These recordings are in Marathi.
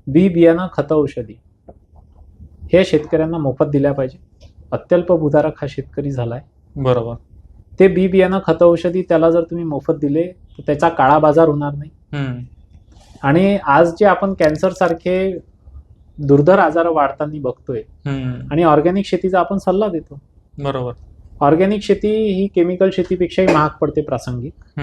बी बियाणं, खतं, औषधी हे शेतकऱ्यांना मोफत दिल्या पाहिजे. अत्यल्प भूधारक हा शेतकरी झालाय. बरोबर. ते बी बियाणं, खतं, औषधी त्याला जर तुम्ही मोफत दिले तर त्याचा काळा बाजार होणार नाही. आणि आज जे आपण कॅन्सर सारखे दुर्धर आजार वाढताना बघतोय आणि ऑर्गॅनिक शेतीचा आपण सल्ला देतो. बरोबर. ऑर्गॅनिक शेती ही केमिकल शेतीपेक्षाही महाग पडते प्रासंगिक,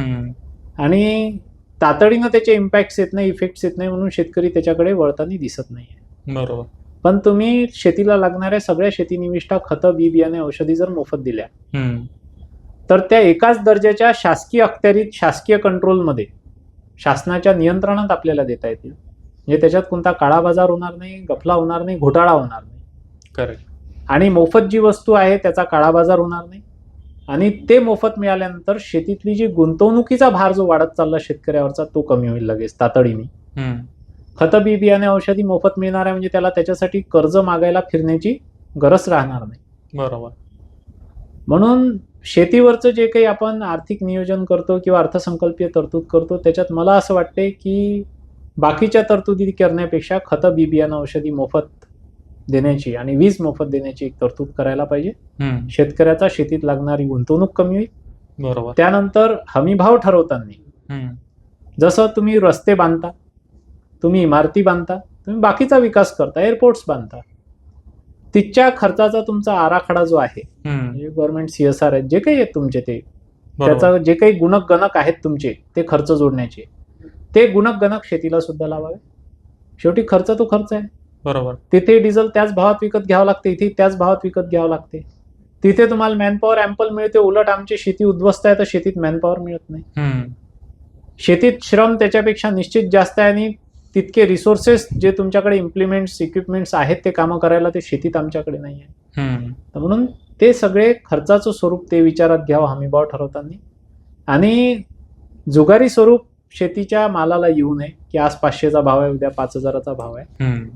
आणि तातडीनं त्याचे इम्पॅक्ट्स येत नाही, इफेक्ट्स येत नाही, म्हणून शेतकरी त्याच्याकडे वळताना दिसत नाहीये. बरोबर. पण तुम्ही शेतीला लागणाऱ्या सगळ्या शेतीनिविष्ठा खतं, बी बियाणे, औषधी जर मोफत दिल्या तर त्या एकाच दर्जाच्या शासकीय अखत्यारीत, शासकीय कंट्रोलमध्ये, शासनाच्या नियंत्रणात आपल्याला देता येतील. म्हणजे त्याच्यात कोणता काळा बाजार होणार नाही, गफला होणार नाही, घोटाळा होणार नाही. करेक्ट. आणि मोफत जी वस्तू आहे त्याचा काळा बाजार होणार नाही. आणि ते मोफत मिळाल्यानंतर शेतीतली जी गुंतवणुकीचा भार जो वाढत चालला शेतकऱ्यावरचा तो कमी होईल लगेच तातडीने. खतं, बी बियाणे, औषधी मोफत मिळणार आहे म्हणजे त्याला त्याच्यासाठी कर्ज मागायला फिरण्याची गरज राहणार नाही. बरोबर. म्हणून शेतीवरचं जे काही आपण आर्थिक नियोजन करतो किंवा अर्थसंकल्पीय तरतूद करतो त्याच्यात मला असं वाटते की बाकीच्या तरतुदी करण्यापेक्षा खतं, बी बियाणं, औषधी मोफत देण्याची आणि वीज मोफत देण्याची एक तरतूद करायला पाहिजे. शेतकऱ्याचा शेतीत लागणारी गुंतवणूक कमी होईल. बरोबर. त्यानंतर हमीभाव ठरवताना जसं तुम्ही रस्ते बांधता, तुम्ही इमारती बांधता, तुम्ही बाकीचा विकास करता, एअरपोर्ट्स बांधता, तिच्या खर्चाचा तुमचा आराखडा जो आहे, म्हणजे गव्हर्नमेंट CSR आहेत जे काही आहेत तुमचे, त्याचा जे काही गुणक गणक आहेत तुमचे ते खर्च जोडण्याचे, ते गुणक गणक शेतीला सुद्धा लावावे. शेवटी खर्च तो खर्च आहे. बरोबर. तिथे डिझेल त्याच भावात विकत घ्यावं लागते, इथे त्याच भावात विकत घ्यावं लागते. तिथे तुम्हाला मॅनपॉवर ॲम्पल मिळते, उलट आमची शेती उद्ध्वस्त आहे तर शेतीत मॅनपॉवर मिळत नाही. शेतीत श्रम त्याच्यापेक्षा निश्चित जास्त आहे आणि तितके रिसोर्सेस जे तुमच्याकडे इम्प्लिमेंट्स, इक्विपमेंट्स आहेत ते कामं करायला ते शेतीत आमच्याकडे नाही आहे. तर म्हणून ते सगळे खर्चाचं स्वरूप ते विचारात घ्यावं हमीभाव ठरवताना. आणि जुगारी स्वरूप शेतीच्या मालाला येऊ नये की आज 500चा भाव आहे, उद्या 5000चा भाव आहे.